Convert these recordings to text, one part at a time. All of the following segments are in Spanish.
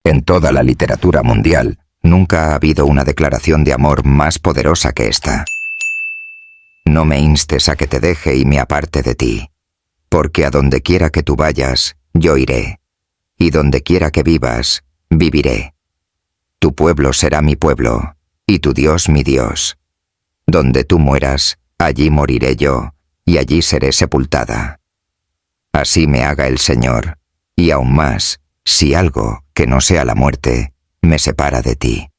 En toda la literatura mundial, nunca ha habido una declaración de amor más poderosa que esta. No me instes a que te deje y me aparte de ti, porque a donde quiera que tú vayas, yo iré, y donde quiera que vivas, viviré. Tu pueblo será mi pueblo, y tu Dios mi Dios. Donde tú mueras, allí moriré yo, y allí seré sepultada. Así me haga el Señor, y aún más, si algo, que no sea la muerte, me separa de ti.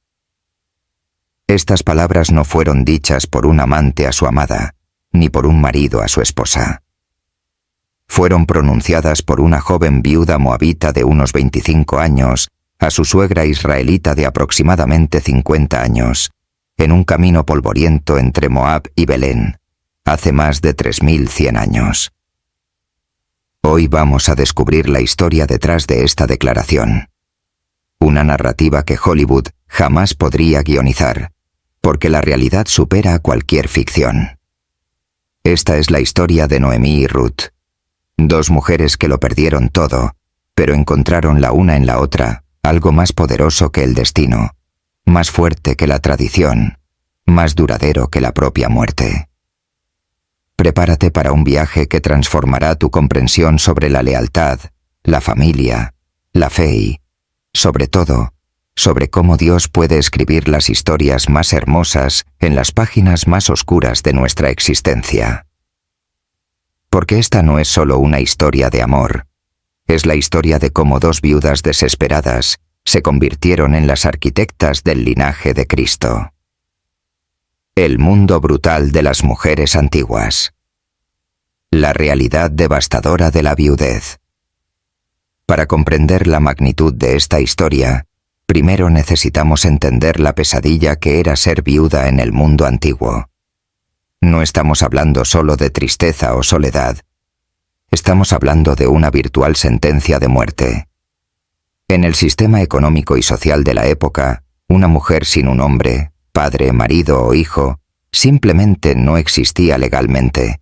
Estas palabras no fueron dichas por un amante a su amada, ni por un marido a su esposa. Fueron pronunciadas por una joven viuda moabita de unos 25 años a su suegra israelita de aproximadamente 50 años, en un camino polvoriento entre Moab y Belén, hace más de 3100 años. Hoy vamos a descubrir la historia detrás de esta declaración. Una narrativa que Hollywood jamás podría guionizar, porque la realidad supera a cualquier ficción. Esta es la historia de Noemí y Ruth, dos mujeres que lo perdieron todo, pero encontraron la una en la otra algo más poderoso que el destino, más fuerte que la tradición, más duradero que la propia muerte. Prepárate para un viaje que transformará tu comprensión sobre la lealtad, la familia, la fe y, sobre todo, sobre cómo Dios puede escribir las historias más hermosas en las páginas más oscuras de nuestra existencia. Porque esta no es solo una historia de amor, es la historia de cómo dos viudas desesperadas se convirtieron en las arquitectas del linaje de Cristo. El mundo brutal de las mujeres antiguas. La realidad devastadora de la viudez. Para comprender la magnitud de esta historia, primero necesitamos entender la pesadilla que era ser viuda en el mundo antiguo. No estamos hablando solo de tristeza o soledad. Estamos hablando de una virtual sentencia de muerte. En el sistema económico y social de la época, una mujer sin un hombre, padre, marido o hijo, simplemente no existía legalmente.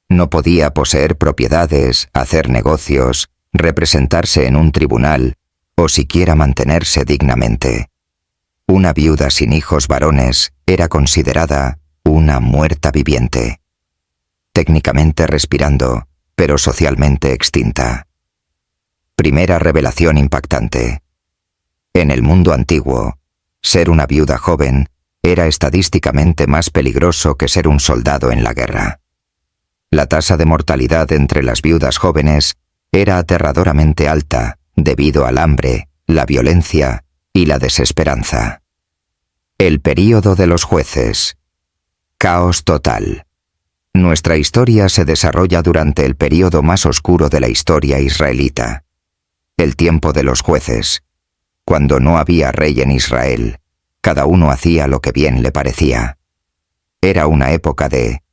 No podía poseer propiedades, hacer negocios, representarse en un tribunal o siquiera mantenerse dignamente. Una viuda sin hijos varones era considerada una muerta viviente, técnicamente respirando, pero socialmente extinta. Primera revelación impactante. En el mundo antiguo, ser una viuda joven era estadísticamente más peligroso que ser un soldado en la guerra. La tasa de mortalidad entre las viudas jóvenes era aterradoramente alta debido al hambre, la violencia y la desesperanza. El período de los jueces. Caos total. Nuestra historia se desarrolla durante el período más oscuro de la historia israelita, el tiempo de los jueces, cuando no había rey en Israel, cada uno hacía lo que bien le parecía. Era una época de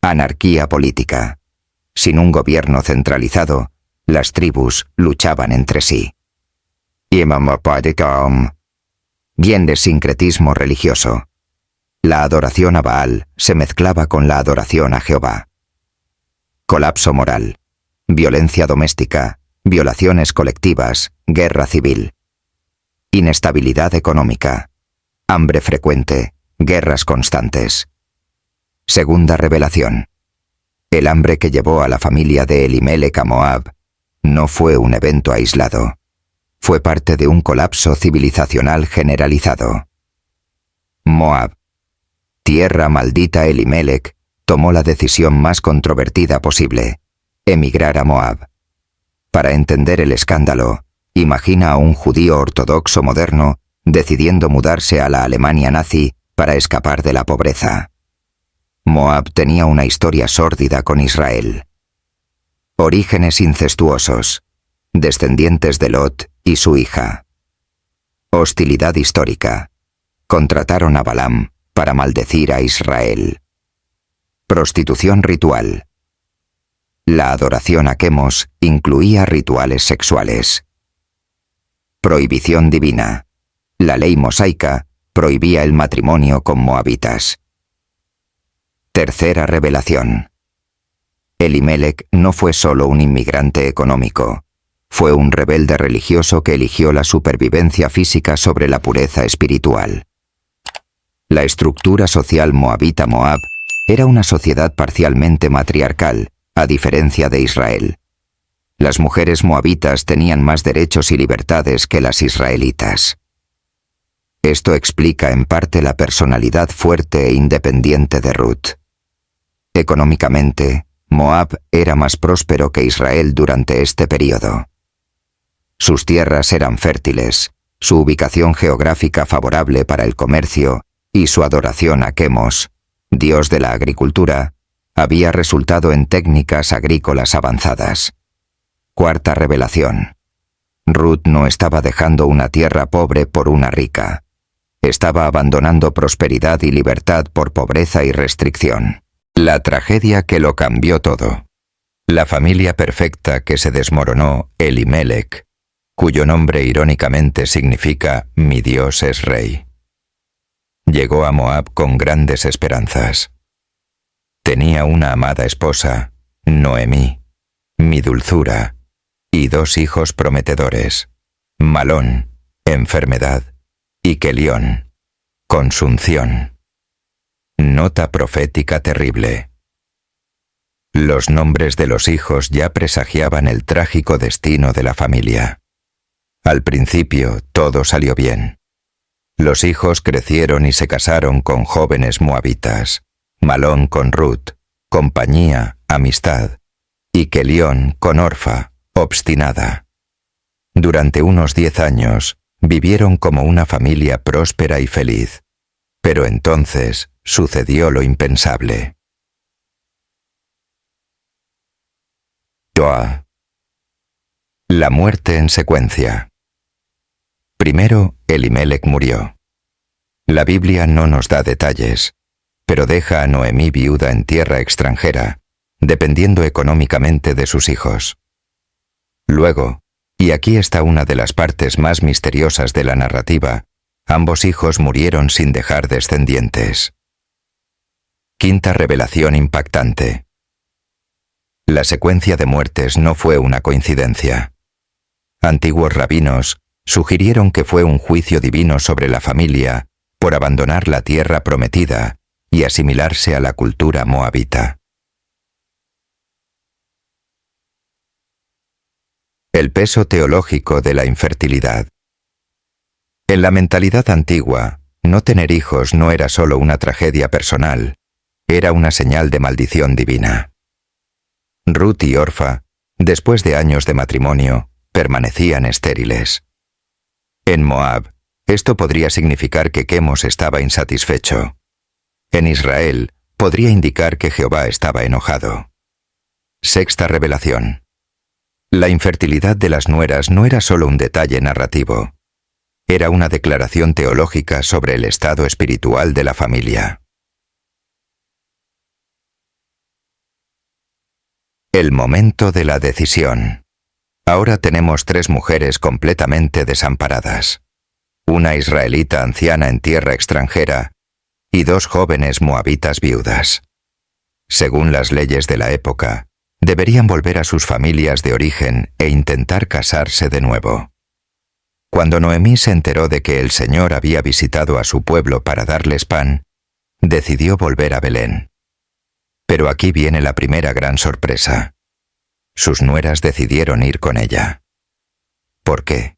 anarquía política. Sin un gobierno centralizado, las tribus luchaban entre sí. Bien de sincretismo religioso. La adoración a Baal se mezclaba con la adoración a Jehová. Colapso moral, violencia doméstica, violaciones colectivas, guerra civil. Inestabilidad económica, hambre frecuente, guerras constantes. Segunda revelación. El hambre que llevó a la familia de Elimelec a Moab no fue un evento aislado. Fue parte de un colapso civilizacional generalizado. Moab. Tierra maldita. Elimelec tomó la decisión más controvertida posible: emigrar a Moab. Para entender el escándalo, imagina a un judío ortodoxo moderno decidiendo mudarse a la Alemania nazi para escapar de la pobreza. Moab tenía una historia sórdida con Israel. Orígenes incestuosos, descendientes de Lot y su hija. Hostilidad histórica. Contrataron a Balaam para maldecir a Israel. Prostitución ritual. La adoración a Quemos incluía rituales sexuales. Prohibición divina. La ley mosaica prohibía el matrimonio con moabitas. Tercera revelación. Elimelec no fue solo un inmigrante económico, Fue un rebelde religioso que eligió la supervivencia física sobre la pureza espiritual. La estructura social moabita Moab era una sociedad parcialmente matriarcal, a diferencia de Israel. Las mujeres moabitas tenían más derechos y libertades que las israelitas. Esto explica en parte la personalidad fuerte e independiente de Ruth. Económicamente, Moab era más próspero que Israel durante este período. Sus tierras eran fértiles, su ubicación geográfica favorable para el comercio y su adoración a Quemos, dios de la agricultura, había resultado en técnicas agrícolas avanzadas. Cuarta revelación. Ruth no estaba dejando una tierra pobre por una rica. Estaba abandonando prosperidad y libertad por pobreza y restricción. La tragedia que lo cambió todo. La familia perfecta que se desmoronó, Elimelech, cuyo nombre irónicamente significa «Mi Dios es rey». Llegó a Moab con grandes esperanzas. Tenía una amada esposa, Noemí, mi dulzura, y 2 hijos prometedores, Malón, enfermedad, y Kelión, consunción. Nota profética terrible. Los nombres de los hijos ya presagiaban el trágico destino de la familia. Al principio todo salió bien. Los hijos crecieron y se casaron con jóvenes moabitas, Malón con Ruth, compañía, amistad, y Kelión con Orfa, obstinada. Durante unos 10 años vivieron como una familia próspera y feliz, pero entonces sucedió lo impensable. Toa. La muerte en secuencia. Primero, Elimelech murió. La Biblia no nos da detalles, pero deja a Noemí viuda en tierra extranjera, dependiendo económicamente de sus hijos. Luego, y aquí está una de las partes más misteriosas de la narrativa, ambos hijos murieron sin dejar descendientes. Quinta revelación impactante. La secuencia de muertes no fue una coincidencia. Antiguos rabinos sugirieron que fue un juicio divino sobre la familia por abandonar la tierra prometida y asimilarse a la cultura moabita. El peso teológico de la infertilidad. En la mentalidad antigua, no tener hijos no era solo una tragedia personal, era una señal de maldición divina. Ruth y Orfa, después de años de matrimonio, permanecían estériles. En Moab, esto podría significar que Quemos estaba insatisfecho. En Israel, podría indicar que Jehová estaba enojado. Sexta revelación. La infertilidad de las nueras no era solo un detalle narrativo. Era una declaración teológica sobre el estado espiritual de la familia. El momento de la decisión. Ahora tenemos 3 mujeres completamente desamparadas. Una israelita anciana en tierra extranjera y 2 jóvenes moabitas viudas. Según las leyes de la época, deberían volver a sus familias de origen e intentar casarse de nuevo. Cuando Noemí se enteró de que el Señor había visitado a su pueblo para darles pan, decidió volver a Belén. Pero aquí viene la primera gran sorpresa. Sus nueras decidieron ir con ella. ¿Por qué?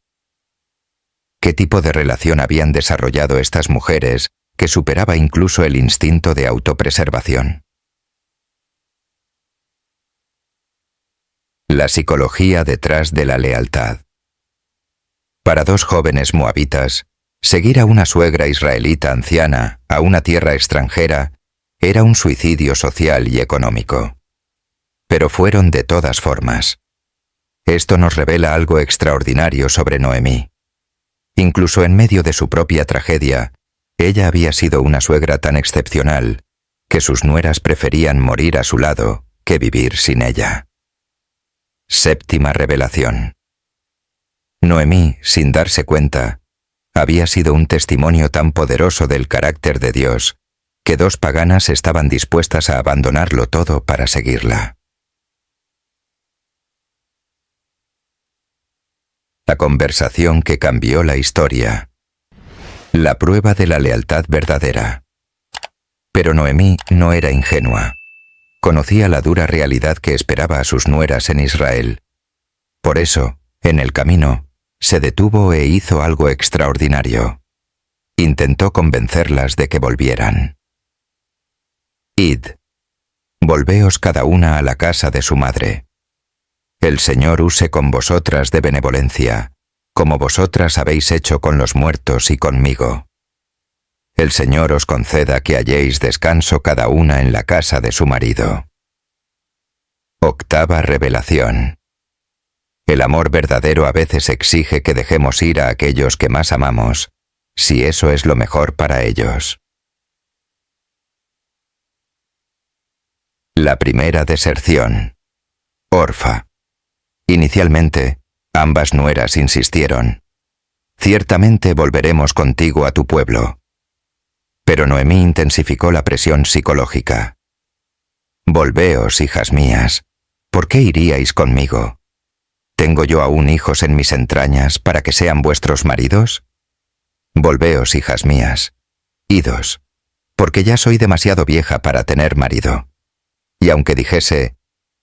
¿Qué tipo de relación habían desarrollado estas mujeres que superaba incluso el instinto de autopreservación? La psicología detrás de la lealtad. Para 2 jóvenes moabitas, seguir a una suegra israelita anciana a una tierra extranjera era un suicidio social y económico. Pero fueron de todas formas. Esto nos revela algo extraordinario sobre Noemí. Incluso en medio de su propia tragedia, ella había sido una suegra tan excepcional que sus nueras preferían morir a su lado que vivir sin ella. Séptima revelación. Noemí, sin darse cuenta, había sido un testimonio tan poderoso del carácter de Dios que 2 paganas estaban dispuestas a abandonarlo todo para seguirla. La conversación que cambió la historia. La prueba de la lealtad verdadera. Pero Noemí no era ingenua. Conocía la dura realidad que esperaba a sus nueras en Israel. Por eso, en el camino, se detuvo e hizo algo extraordinario. Intentó convencerlas de que volvieran. Id. Volveos cada una a la casa de su madre. El Señor use con vosotras de benevolencia, como vosotras habéis hecho con los muertos y conmigo. El Señor os conceda que halléis descanso cada una en la casa de su marido. Octava revelación. El amor verdadero a veces exige que dejemos ir a aquellos que más amamos, si eso es lo mejor para ellos. La primera deserción. Orfa. Inicialmente, ambas nueras insistieron. Ciertamente volveremos contigo a tu pueblo. Pero Noemí intensificó la presión psicológica. Volveos, hijas mías. ¿Por qué iríais conmigo? ¿Tengo yo aún hijos en mis entrañas para que sean vuestros maridos? Volveos, hijas mías. Idos, porque ya soy demasiado vieja para tener marido. Y aunque dijese,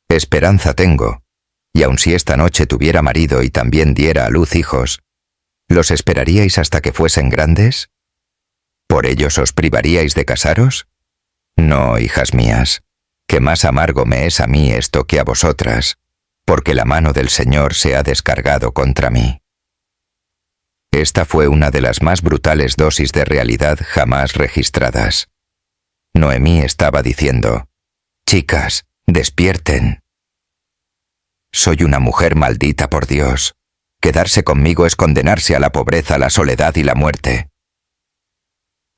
esperanza tengo, y aun si esta noche tuviera marido y también diera a luz hijos, ¿los esperaríais hasta que fuesen grandes? ¿Por ellos os privaríais de casaros? No, hijas mías, que más amargo me es a mí esto que a vosotras, porque la mano del Señor se ha descargado contra mí. Esta fue una de las más brutales dosis de realidad jamás registradas. Noemí estaba diciendo, chicas, despierten. Soy una mujer maldita por Dios. Quedarse conmigo es condenarse a la pobreza, la soledad y la muerte.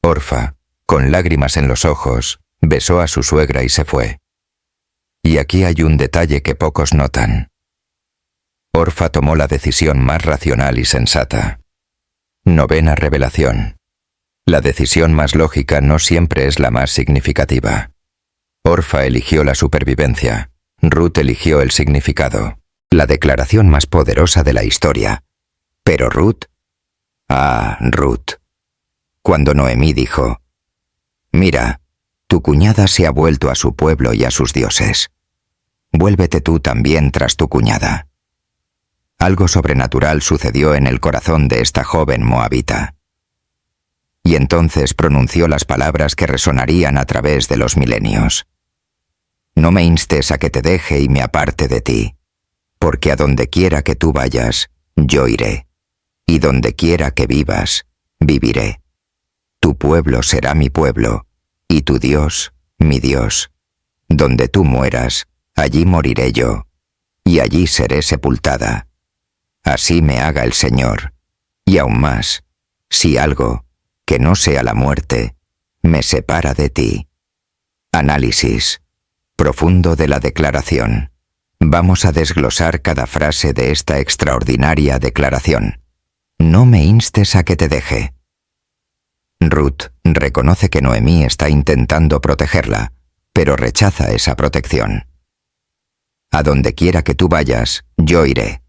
Orfa, con lágrimas en los ojos, besó a su suegra y se fue. Y aquí hay un detalle que pocos notan. Orfa tomó la decisión más racional y sensata. Novena revelación. La decisión más lógica no siempre es la más significativa. Orfa eligió la supervivencia. Ruth eligió el significado. La declaración más poderosa de la historia. Pero Ruth... Ruth. Cuando Noemí dijo, mira, tu cuñada se ha vuelto a su pueblo y a sus dioses. Vuélvete tú también tras tu cuñada. Algo sobrenatural sucedió en el corazón de esta joven moabita. Y entonces pronunció las palabras que resonarían a través de los milenios. No me instes a que te deje y me aparte de ti, porque a donde quiera que tú vayas, yo iré, y donde quiera que vivas, viviré. Tu pueblo será mi pueblo, y tu Dios, mi Dios. Donde tú mueras, allí moriré yo, y allí seré sepultada. Así me haga el Señor, y aún más, si algo, que no sea la muerte, me separa de ti. Análisis profundo de la declaración. Vamos a desglosar cada frase de esta extraordinaria declaración. No me instes a que te deje. Ruth reconoce que Noemí está intentando protegerla, pero rechaza esa protección. A donde quiera que tú vayas, yo iré.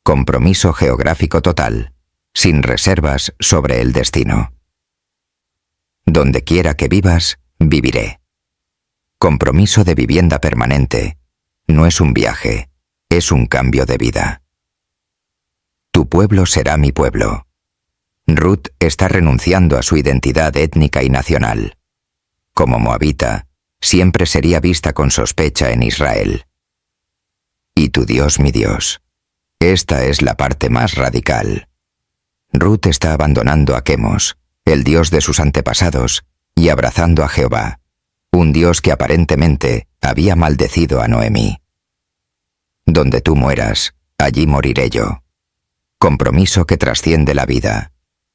Compromiso geográfico total, sin reservas sobre el destino. Donde quiera que vivas, viviré. Compromiso de vivienda permanente. No es un viaje, es un cambio de vida. Tu pueblo será mi pueblo. Ruth está renunciando a su identidad étnica y nacional. Como moabita, siempre sería vista con sospecha en Israel. Y tu Dios, mi Dios. Esta es la parte más radical. Ruth está abandonando a Quemos, el Dios de sus antepasados, y abrazando a Jehová, un Dios que aparentemente había maldecido a Noemí. Donde tú mueras, allí moriré yo. Compromiso que trasciende la vida.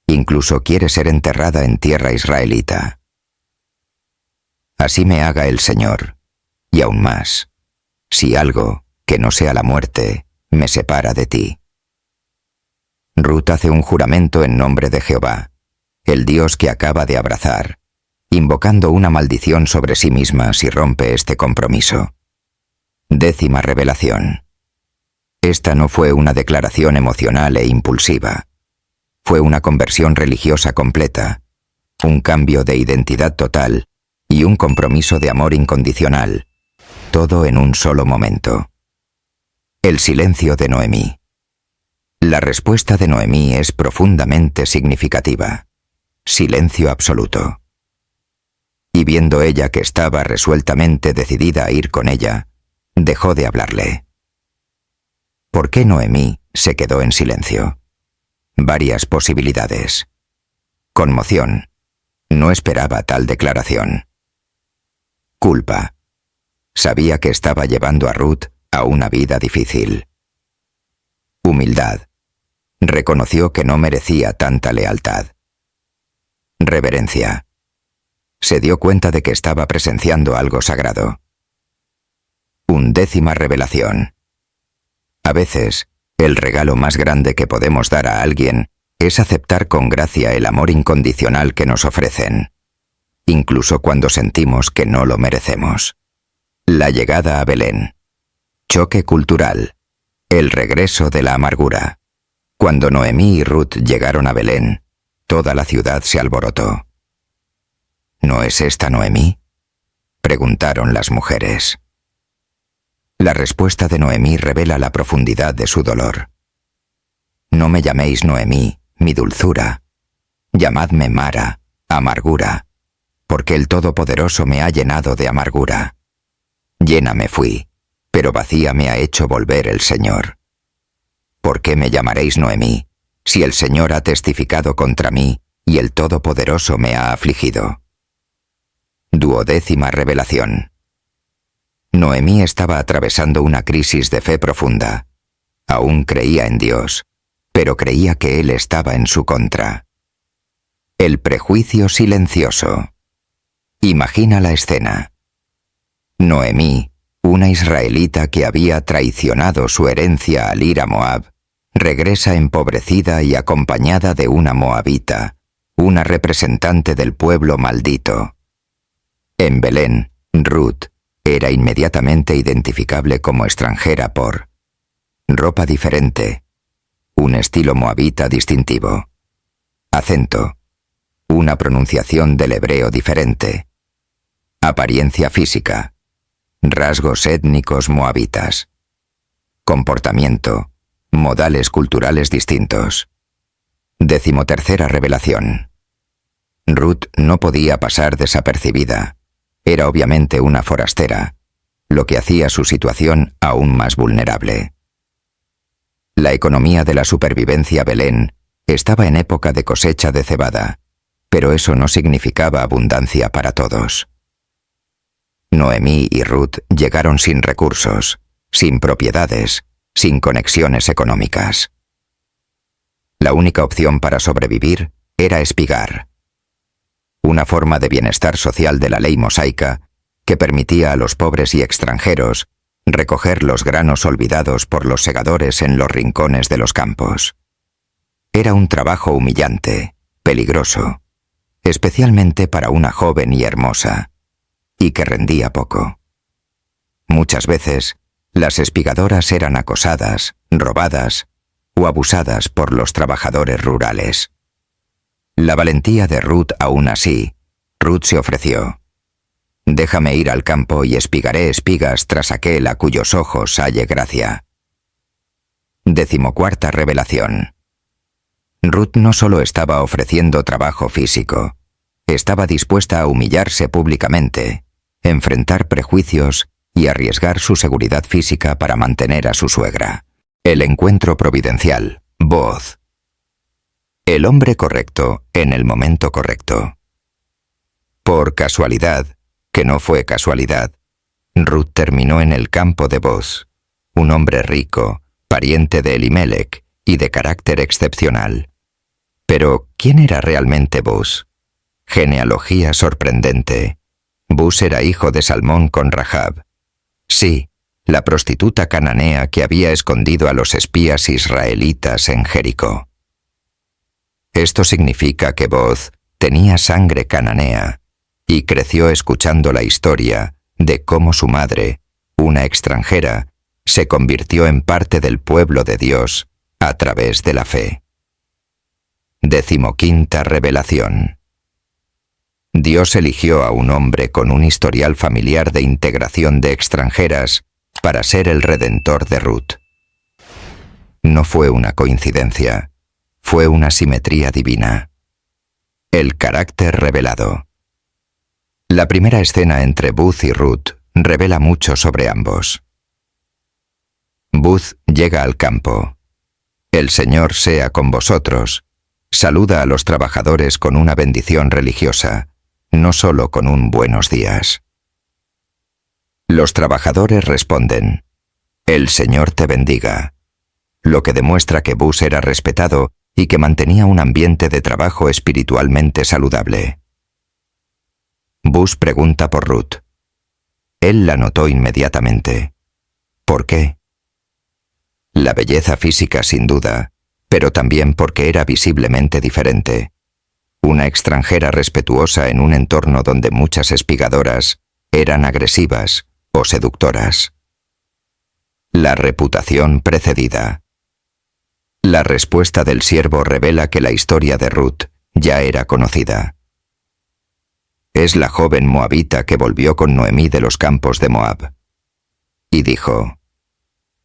Incluso quiere ser enterrada en tierra israelita. Así me haga el Señor, y aún más, si algo, que no sea la muerte, me separa de ti. Ruth hace un juramento en nombre de Jehová, el Dios que acaba de abrazar, invocando una maldición sobre sí misma si rompe este compromiso. Décima revelación. Esta no fue una declaración emocional e impulsiva. Fue una conversión religiosa completa, un cambio de identidad total y un compromiso de amor incondicional, todo en un solo momento. El silencio de Noemí. La respuesta de Noemí es profundamente significativa. Silencio absoluto. Y viendo ella que estaba resueltamente decidida a ir con ella, dejó de hablarle. ¿Por qué Noemí se quedó en silencio? Varias posibilidades. Conmoción. No esperaba tal declaración. Culpa. Sabía que estaba llevando a Ruth a una vida difícil. Humildad. Reconoció que no merecía tanta lealtad. Reverencia. Se dio cuenta de que estaba presenciando algo sagrado. 11ª revelación. A veces, el regalo más grande que podemos dar a alguien es aceptar con gracia el amor incondicional que nos ofrecen, incluso cuando sentimos que no lo merecemos. La llegada a Belén. Choque cultural. El regreso de la amargura. Cuando Noemí y Ruth llegaron a Belén, toda la ciudad se alborotó. ¿No es esta Noemí?, preguntaron las mujeres. La respuesta de Noemí revela la profundidad de su dolor. No me llaméis Noemí, mi dulzura. Llamadme Mara, amargura, porque el Todopoderoso me ha llenado de amargura. Llena me fui, pero vacía me ha hecho volver el Señor. ¿Por qué me llamaréis Noemí, si el Señor ha testificado contra mí y el Todopoderoso me ha afligido? 12ª revelación. Noemí estaba atravesando una crisis de fe profunda. Aún creía en Dios, pero creía que Él estaba en su contra. El prejuicio silencioso. Imagina la escena. Noemí, una israelita que había traicionado su herencia al ir a Moab, regresa empobrecida y acompañada de una moabita, una representante del pueblo maldito. En Belén, Ruth era inmediatamente identificable como extranjera por ropa diferente, un estilo moabita distintivo, acento, una pronunciación del hebreo diferente, apariencia física, rasgos étnicos moabitas, comportamiento, modales culturales distintos. 13ª revelación. Ruth no podía pasar desapercibida. Era obviamente una forastera, lo que hacía su situación aún más vulnerable. La economía de la supervivencia Belén estaba en época de cosecha de cebada, pero eso no significaba abundancia para todos. Noemí y Ruth llegaron sin recursos, sin propiedades, sin conexiones económicas. La única opción para sobrevivir era espigar, una forma de bienestar social de la ley mosaica que permitía a los pobres y extranjeros recoger los granos olvidados por los segadores en los rincones de los campos. Era un trabajo humillante, peligroso, especialmente para una joven y hermosa, y que rendía poco. Muchas veces, las espigadoras eran acosadas, robadas o abusadas por los trabajadores rurales. La valentía de Ruth aún así, Ruth se ofreció. Déjame ir al campo y espigaré espigas tras aquel a cuyos ojos halle gracia. 14ª revelación. Ruth no solo estaba ofreciendo trabajo físico, estaba dispuesta a humillarse públicamente, enfrentar prejuicios y arriesgar su seguridad física para mantener a su suegra. El encuentro providencial, Booz. El hombre correcto en el momento correcto. Por casualidad, que no fue casualidad, Ruth terminó en el campo de Booz, un hombre rico, pariente de Elimelech y de carácter excepcional. Pero, ¿quién era realmente Booz? Genealogía sorprendente. Booz era hijo de Salmón con Rahab. Sí, la prostituta cananea que había escondido a los espías israelitas en Jericó. Esto significa que Booz tenía sangre cananea y creció escuchando la historia de cómo su madre, una extranjera, se convirtió en parte del pueblo de Dios a través de la fe. 15ª revelación. Dios eligió a un hombre con un historial familiar de integración de extranjeras para ser el redentor de Ruth. No fue una coincidencia, fue una simetría divina. El carácter revelado. La primera escena entre Booth y Ruth revela mucho sobre ambos. Booth llega al campo. El Señor sea con vosotros. Saluda a los trabajadores con una bendición religiosa, no solo con un buenos días. Los trabajadores responden, el Señor te bendiga, lo que demuestra que Booth era respetado y que mantenía un ambiente de trabajo espiritualmente saludable. Booth pregunta por Ruth. Él la notó inmediatamente. ¿Por qué? La belleza física sin duda, pero también porque era visiblemente diferente. Una extranjera respetuosa en un entorno donde muchas espigadoras eran agresivas o seductoras. La reputación precedida. La respuesta del siervo revela que la historia de Ruth ya era conocida. Es la joven moabita que volvió con Noemí de los campos de Moab. Y dijo,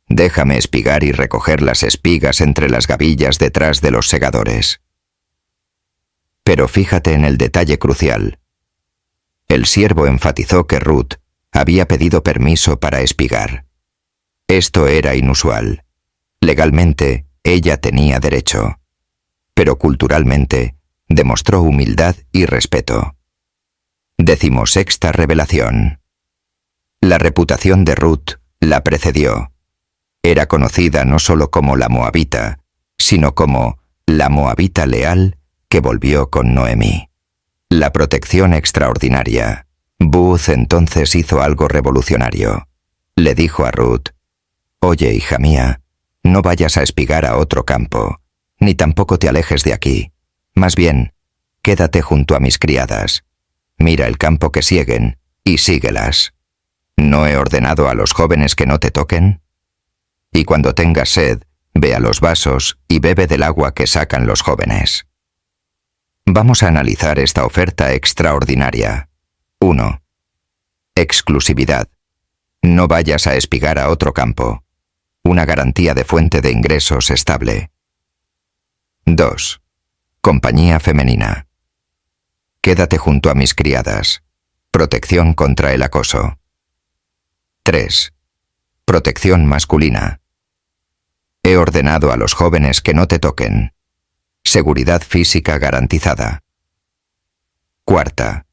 déjame espigar y recoger las espigas entre las gavillas detrás de los segadores. Pero fíjate en el detalle crucial. El siervo enfatizó que Ruth había pedido permiso para espigar. Esto era inusual. Legalmente, ella tenía derecho. Pero culturalmente, demostró humildad y respeto. 16ª revelación. La reputación de Ruth la precedió. Era conocida no solo como la moabita, sino como la moabita leal que volvió con Noemí. La protección extraordinaria. Booth entonces hizo algo revolucionario. Le dijo a Ruth, oye, hija mía, no vayas a espigar a otro campo, ni tampoco te alejes de aquí. Más bien, quédate junto a mis criadas. Mira el campo que sieguen y síguelas. ¿No he ordenado a los jóvenes que no te toquen? Y cuando tengas sed, ve a los vasos y bebe del agua que sacan los jóvenes. Vamos a analizar esta oferta extraordinaria. 1. Exclusividad. No vayas a espigar a otro campo. Una garantía de fuente de ingresos estable. 2. Compañía femenina. Quédate junto a mis criadas. Protección contra el acoso. 3. Protección masculina. He ordenado a los jóvenes que no te toquen. Seguridad física garantizada. 4.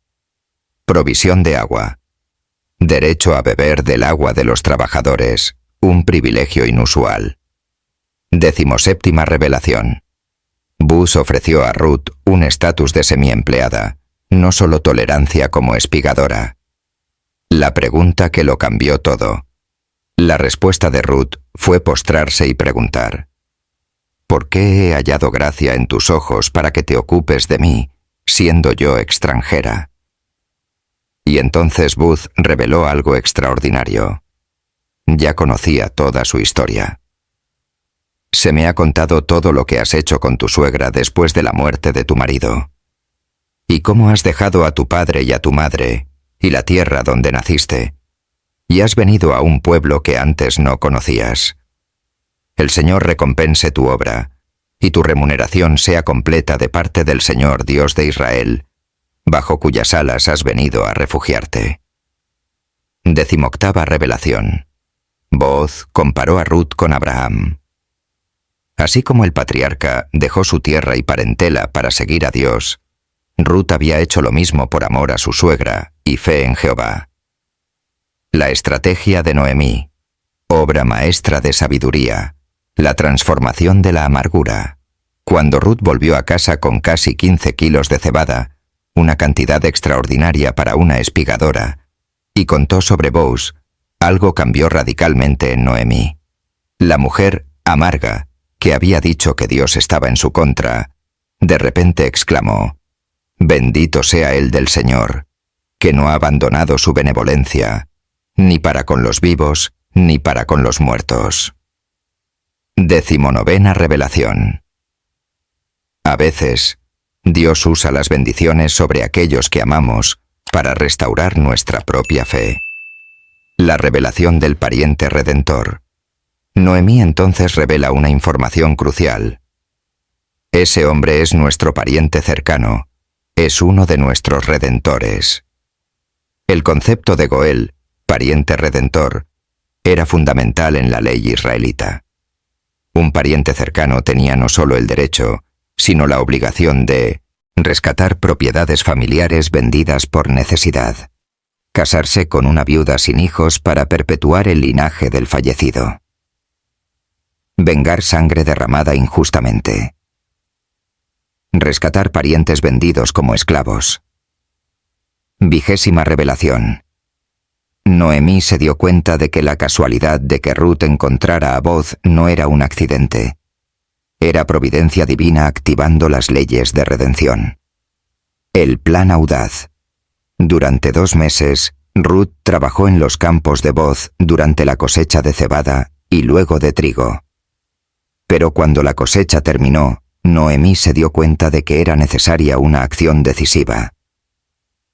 Provisión de agua. Derecho a beber del agua de los trabajadores, un privilegio inusual. 17ª revelación. Booth ofreció a Ruth un estatus de semiempleada, no solo tolerancia como espigadora. La pregunta que lo cambió todo. La respuesta de Ruth fue postrarse y preguntar, ¿por qué he hallado gracia en tus ojos para que te ocupes de mí, siendo yo extranjera? Y entonces Booth reveló algo extraordinario. Ya conocía toda su historia. Se me ha contado todo lo que has hecho con tu suegra después de la muerte de tu marido, y cómo has dejado a tu padre y a tu madre, y la tierra donde naciste, y has venido a un pueblo que antes no conocías. El Señor recompense tu obra, y tu remuneración sea completa de parte del Señor Dios de Israel, bajo cuyas alas has venido a refugiarte. 18ª revelación. Booth comparó a Ruth con Abraham. Así como el patriarca dejó su tierra y parentela para seguir a Dios, Ruth había hecho lo mismo por amor a su suegra y fe en Jehová. La estrategia de Noemí, obra maestra de sabiduría, la transformación de la amargura. Cuando Ruth volvió a casa con casi 15 kilos de cebada, una cantidad extraordinaria para una espigadora, y contó sobre Booz, algo cambió radicalmente en Noemí. La mujer amarga, que había dicho que Dios estaba en su contra, de repente exclamó, «Bendito sea el del Señor, que no ha abandonado su benevolencia, ni para con los vivos, ni para con los muertos. 19ª revelación. A veces, Dios usa las bendiciones sobre aquellos que amamos para restaurar nuestra propia fe. La revelación del pariente redentor. Noemí entonces revela una información crucial. Ese hombre es nuestro pariente cercano, es uno de nuestros redentores. El concepto de Goel, pariente redentor, era fundamental en la ley israelita. Un pariente cercano tenía no solo el derecho, sino la obligación de rescatar propiedades familiares vendidas por necesidad, casarse con una viuda sin hijos para perpetuar el linaje del fallecido, vengar sangre derramada injustamente, rescatar parientes vendidos como esclavos. 20ª revelación. Noemí se dio cuenta de que la casualidad de que Ruth encontrara a Booz no era un accidente. Era providencia divina activando las leyes de redención. El plan audaz. Durante 2 meses, Ruth trabajó en los campos de Booz durante la cosecha de cebada y luego de trigo. Pero cuando la cosecha terminó, Noemí se dio cuenta de que era necesaria una acción decisiva.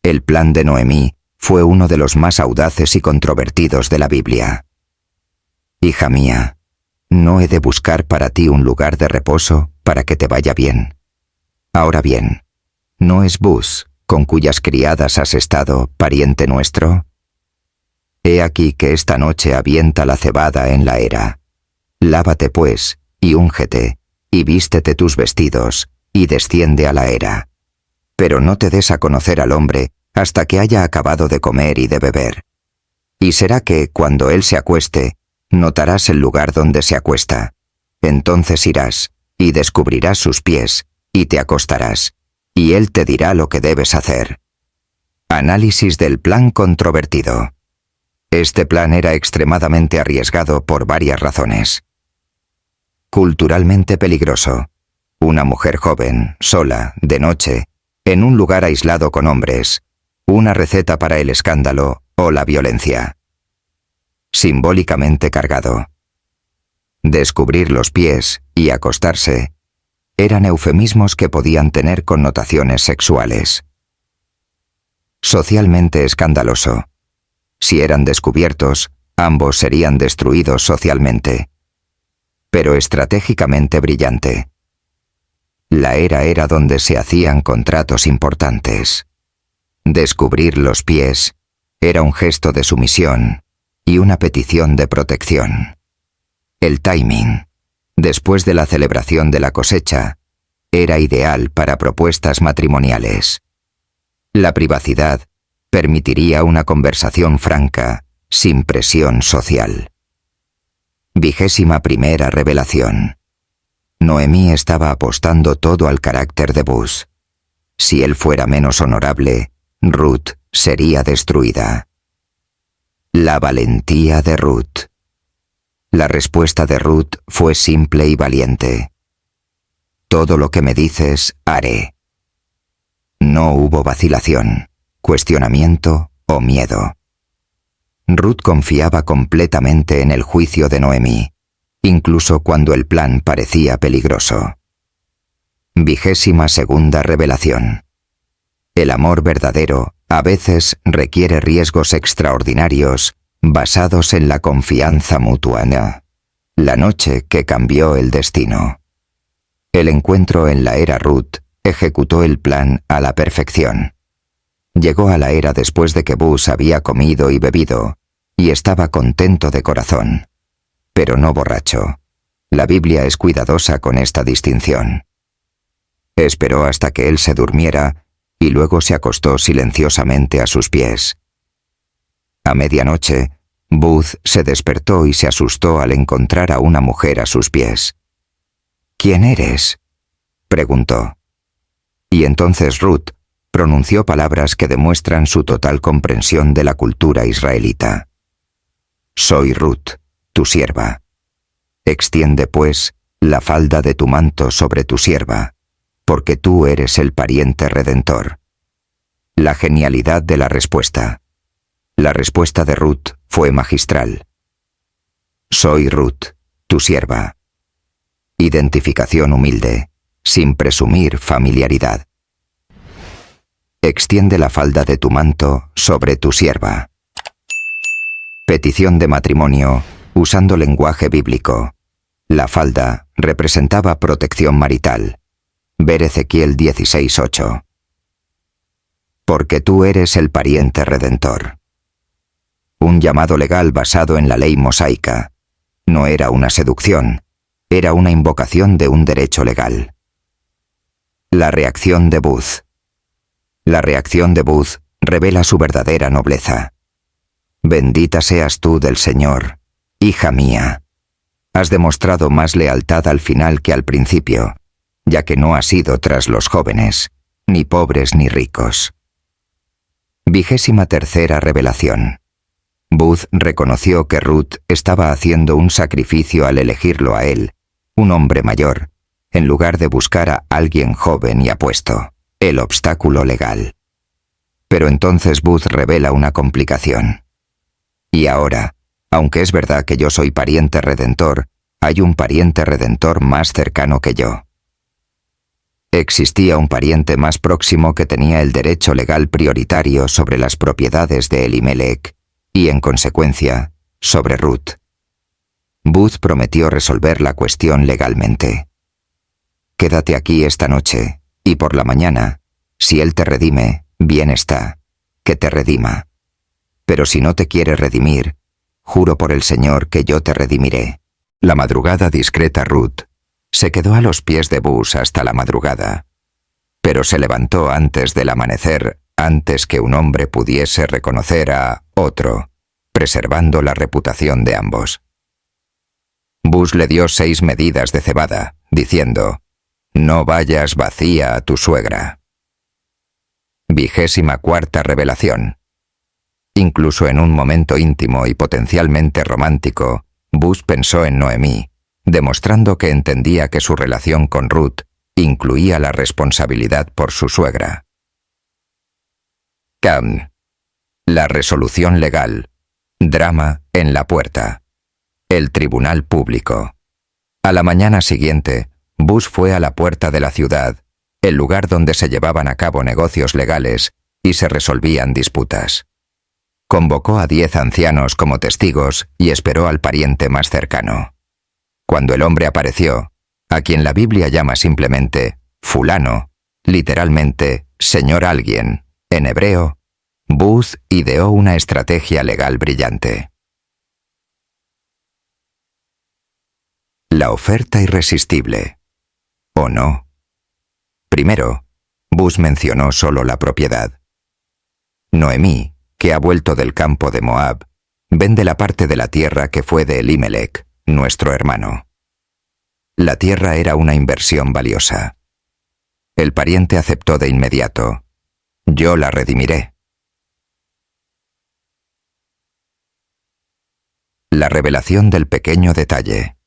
El plan de Noemí fue uno de los más audaces y controvertidos de la Biblia. Hija mía, ¿no he de buscar para ti un lugar de reposo para que te vaya bien? Ahora bien, ¿no es Buz, con cuyas criadas has estado, pariente nuestro? He aquí que esta noche avienta la cebada en la era. Lávate pues, y úngete, y vístete tus vestidos, y desciende a la era. Pero no te des a conocer al hombre hasta que haya acabado de comer y de beber. Y será que, cuando él se acueste, notarás el lugar donde se acuesta. Entonces irás, y descubrirás sus pies, y te acostarás, y él te dirá lo que debes hacer. Análisis del plan controvertido. Este plan era extremadamente arriesgado por varias razones. Culturalmente peligroso. Una mujer joven, sola, de noche, en un lugar aislado con hombres. Una receta para el escándalo o la violencia. Simbólicamente cargado. Descubrir los pies y acostarse eran eufemismos que podían tener connotaciones sexuales. Socialmente escandaloso. Si eran descubiertos, ambos serían destruidos socialmente. Pero estratégicamente brillante. La era donde se hacían contratos importantes. Descubrir los pies era un gesto de sumisión y una petición de protección. El timing, después de la celebración de la cosecha, era ideal para propuestas matrimoniales. La privacidad permitiría una conversación franca, sin presión social. 21ª revelación. Noemí estaba apostando todo al carácter de Buz. Si él fuera menos honorable, Ruth sería destruida. La valentía de Ruth. La respuesta de Ruth fue simple y valiente. Todo lo que me dices, haré. No hubo vacilación, cuestionamiento o miedo. Ruth confiaba completamente en el juicio de Noemí, incluso cuando el plan parecía peligroso. 22ª revelación. El amor verdadero a veces requiere riesgos extraordinarios basados en la confianza mutua. La noche que cambió el destino. El encuentro en la era Ruth ejecutó el plan a la perfección. Llegó a la era después de que Buz había comido y bebido, y estaba contento de corazón, pero no borracho. La Biblia es cuidadosa con esta distinción. Esperó hasta que él se durmiera y luego se acostó silenciosamente a sus pies. A medianoche, Buz se despertó y se asustó al encontrar a una mujer a sus pies. «¿Quién eres?», preguntó. Y entonces Ruth pronunció palabras que demuestran su total comprensión de la cultura israelita. «Soy Ruth, tu sierva. Extiende, pues, la falda de tu manto sobre tu sierva, porque tú eres el pariente redentor». La genialidad de la respuesta. La respuesta de Ruth fue magistral. Soy Ruth, tu sierva. Identificación humilde, sin presumir familiaridad. Extiende la falda de tu manto sobre tu sierva. Petición de matrimonio, usando lenguaje bíblico. La falda representaba protección marital. Ver Ezequiel 16:8. Porque tú eres el pariente redentor. Un llamado legal basado en la ley mosaica. No era una seducción, era una invocación de un derecho legal. La reacción de Booth. La reacción de Booth revela su verdadera nobleza. Bendita seas tú del Señor, hija mía. Has demostrado más lealtad al final que al principio, ya que no has ido tras los jóvenes, ni pobres ni ricos. 23ª revelación. Booth reconoció que Ruth estaba haciendo un sacrificio al elegirlo a él, un hombre mayor, en lugar de buscar a alguien joven y apuesto, el obstáculo legal. Pero entonces Booth revela una complicación. Y ahora, aunque es verdad que yo soy pariente redentor, hay un pariente redentor más cercano que yo. Existía un pariente más próximo que tenía el derecho legal prioritario sobre las propiedades de Elimelech y, en consecuencia, sobre Ruth. Booth prometió resolver la cuestión legalmente. Quédate aquí esta noche, y por la mañana, si él te redime, bien está, que te redima. Pero si no te quiere redimir, juro por el Señor que yo te redimiré. La madrugada discreta Ruth se quedó a los pies de Booth hasta la madrugada, pero se levantó antes del amanecer, antes que un hombre pudiese reconocer a otro, preservando la reputación de ambos. Booth le dio 6 medidas de cebada, diciendo: «No vayas vacía a tu suegra». 24ª revelación. Incluso en un momento íntimo y potencialmente romántico, Booth pensó en Noemí, demostrando que entendía que su relación con Ruth incluía la responsabilidad por su suegra. Cam. La resolución legal. Drama en la puerta. El tribunal público. A la mañana siguiente, Booth fue a la puerta de la ciudad, el lugar donde se llevaban a cabo negocios legales y se resolvían disputas. Convocó a 10 ancianos como testigos y esperó al pariente más cercano. Cuando el hombre apareció, a quien la Biblia llama simplemente fulano, literalmente señor alguien, en hebreo, Booth ideó una estrategia legal brillante. La oferta irresistible. ¿O no? Primero, Booth mencionó solo la propiedad. Noemí, que ha vuelto del campo de Moab, vende la parte de la tierra que fue de Elimelech, nuestro hermano. La tierra era una inversión valiosa. El pariente aceptó de inmediato: «Yo la redimiré». La revelación del pequeño detalle.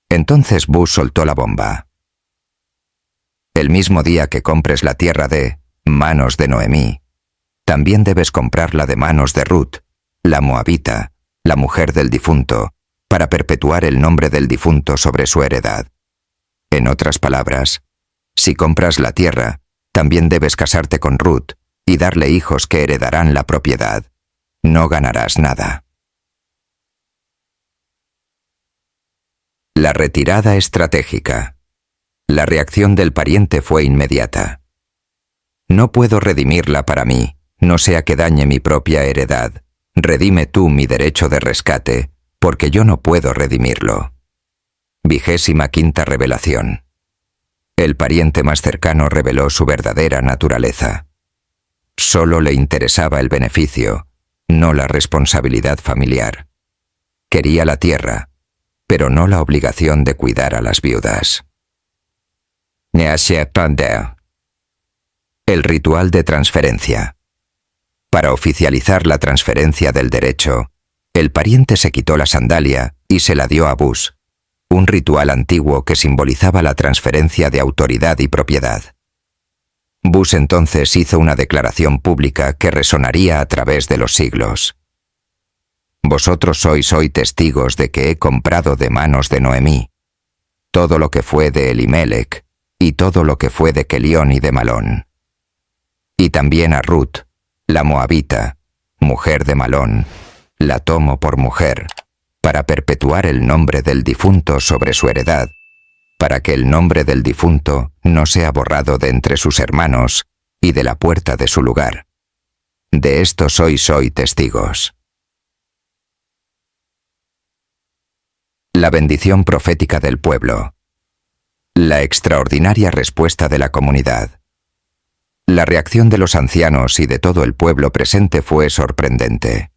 Entonces Booth soltó la bomba. El mismo día que compres la tierra de manos de Noemí, también debes comprarla de manos de Ruth, la moabita, la mujer del difunto, para perpetuar el nombre del difunto sobre su heredad. En otras palabras, si compras la tierra, también debes casarte con Ruth y darle hijos que heredarán la propiedad. No ganarás nada. La retirada estratégica. La reacción del pariente fue inmediata. «No puedo redimirla para mí, no sea que dañe mi propia heredad. Redime tú mi derecho de rescate, porque yo no puedo redimirlo». 25ª revelación. El pariente más cercano reveló su verdadera naturaleza. Solo le interesaba el beneficio, no la responsabilidad familiar. Quería la tierra, pero no la obligación de cuidar a las viudas. El ritual de transferencia. Para oficializar la transferencia del derecho, el pariente se quitó la sandalia y se la dio a Booth, un ritual antiguo que simbolizaba la transferencia de autoridad y propiedad. Booth entonces hizo una declaración pública que resonaría a través de los siglos. Vosotros sois hoy testigos de que he comprado de manos de Noemí todo lo que fue de Elimelech y todo lo que fue de Kelión y de Malón. Y también a Ruth, la moabita, mujer de Malón, la tomo por mujer, para perpetuar el nombre del difunto sobre su heredad, para que el nombre del difunto no sea borrado de entre sus hermanos y de la puerta de su lugar. De esto sois hoy testigos. La bendición profética del pueblo. La extraordinaria respuesta de la comunidad. La reacción de los ancianos y de todo el pueblo presente fue sorprendente.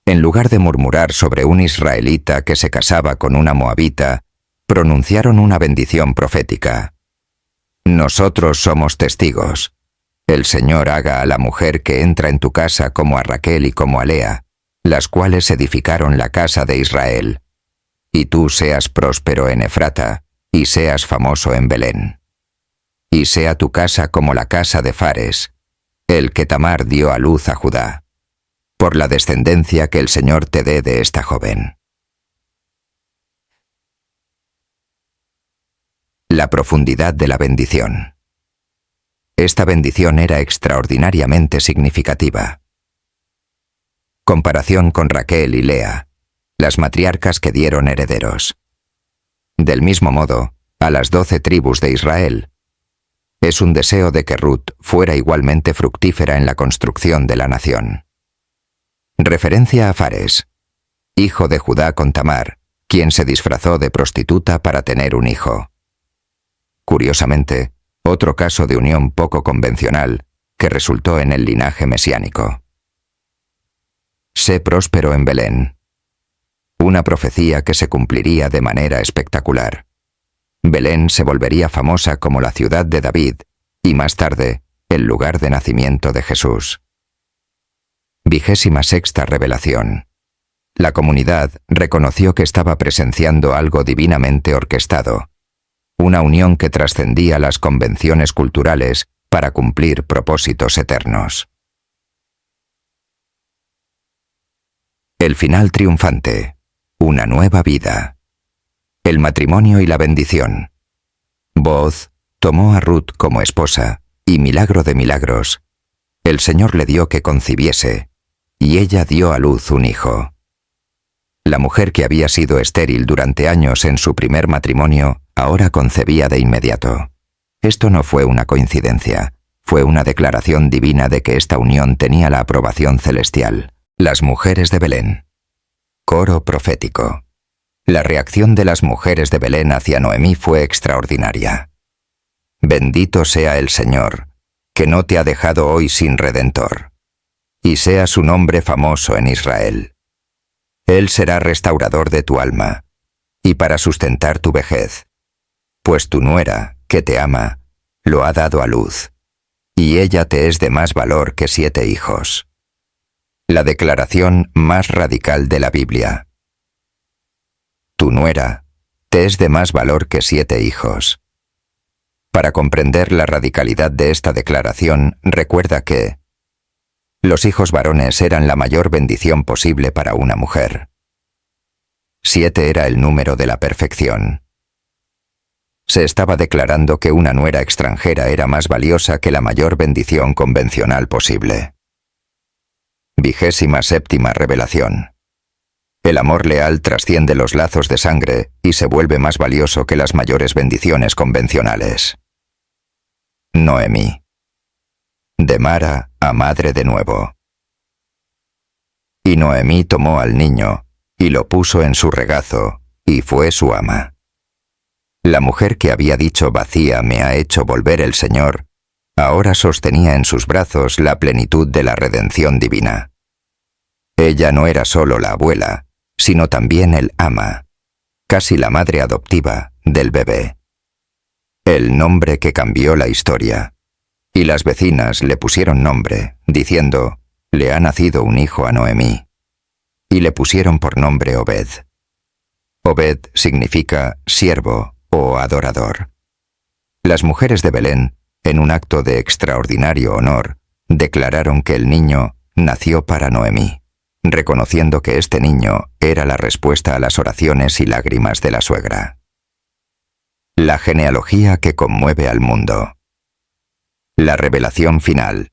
En lugar de murmurar sobre un israelita que se casaba con una moabita, pronunciaron una bendición profética. Nosotros somos testigos. El Señor haga a la mujer que entra en tu casa como a Raquel y como a Lea, las cuales edificaron la casa de Israel. Y tú seas próspero en Efrata, y seas famoso en Belén. Y sea tu casa como la casa de Fares, el que Tamar dio a luz a Judá, por la descendencia que el Señor te dé de esta joven. La profundidad de la bendición. Esta bendición era extraordinariamente significativa. Comparación con Raquel y Lea, las matriarcas que dieron herederos. Del mismo modo, a las 12 tribus de Israel. Es un deseo de que Ruth fuera igualmente fructífera en la construcción de la nación. Referencia a Fares, hijo de Judá con Tamar, quien se disfrazó de prostituta para tener un hijo. Curiosamente, otro caso de unión poco convencional que resultó en el linaje mesiánico. Sé próspero en Belén. Una profecía que se cumpliría de manera espectacular. Belén se volvería famosa como la ciudad de David y más tarde, el lugar de nacimiento de Jesús. 26ª revelación. La comunidad reconoció que estaba presenciando algo divinamente orquestado, una unión que trascendía las convenciones culturales para cumplir propósitos eternos. El final triunfante. Una nueva vida. El matrimonio y la bendición. Booz tomó a Ruth como esposa, y milagro de milagros, el Señor le dio que concibiese, y ella dio a luz un hijo. La mujer que había sido estéril durante años en su primer matrimonio, ahora concebía de inmediato. Esto no fue una coincidencia, fue una declaración divina de que esta unión tenía la aprobación celestial. Las mujeres de Belén. Coro profético. La reacción de las mujeres de Belén hacia Noemí fue extraordinaria. Bendito sea el Señor, que no te ha dejado hoy sin redentor, y sea su nombre famoso en Israel. Él será restaurador de tu alma, y para sustentar tu vejez, pues tu nuera, que te ama, lo ha dado a luz, y ella te es de más valor que 7 hijos. La declaración más radical de la Biblia. Tu nuera te es de más valor que 7 hijos. Para comprender la radicalidad de esta declaración, recuerda que los hijos varones eran la mayor bendición posible para una mujer. 7 era el número de la perfección. Se estaba declarando que una nuera extranjera era más valiosa que la mayor bendición convencional posible. 27ª revelación. El amor leal trasciende los lazos de sangre y se vuelve más valioso que las mayores bendiciones convencionales. Noemí. De Mara a madre de nuevo. Y Noemí tomó al niño, y lo puso en su regazo, y fue su ama. La mujer que había dicho vacía me ha hecho volver el Señor, ahora sostenía en sus brazos la plenitud de la redención divina. Ella no era solo la abuela, sino también el ama, casi la madre adoptiva del bebé. El nombre que cambió la historia. Y las vecinas le pusieron nombre, diciendo, le ha nacido un hijo a Noemí. Y le pusieron por nombre Obed. Obed significa siervo o adorador. Las mujeres de Belén, en un acto de extraordinario honor, declararon que el niño nació para Noemí. reconociendo que este niño era la respuesta a las oraciones y lágrimas de la suegra. La genealogía que conmueve al mundo. La revelación final.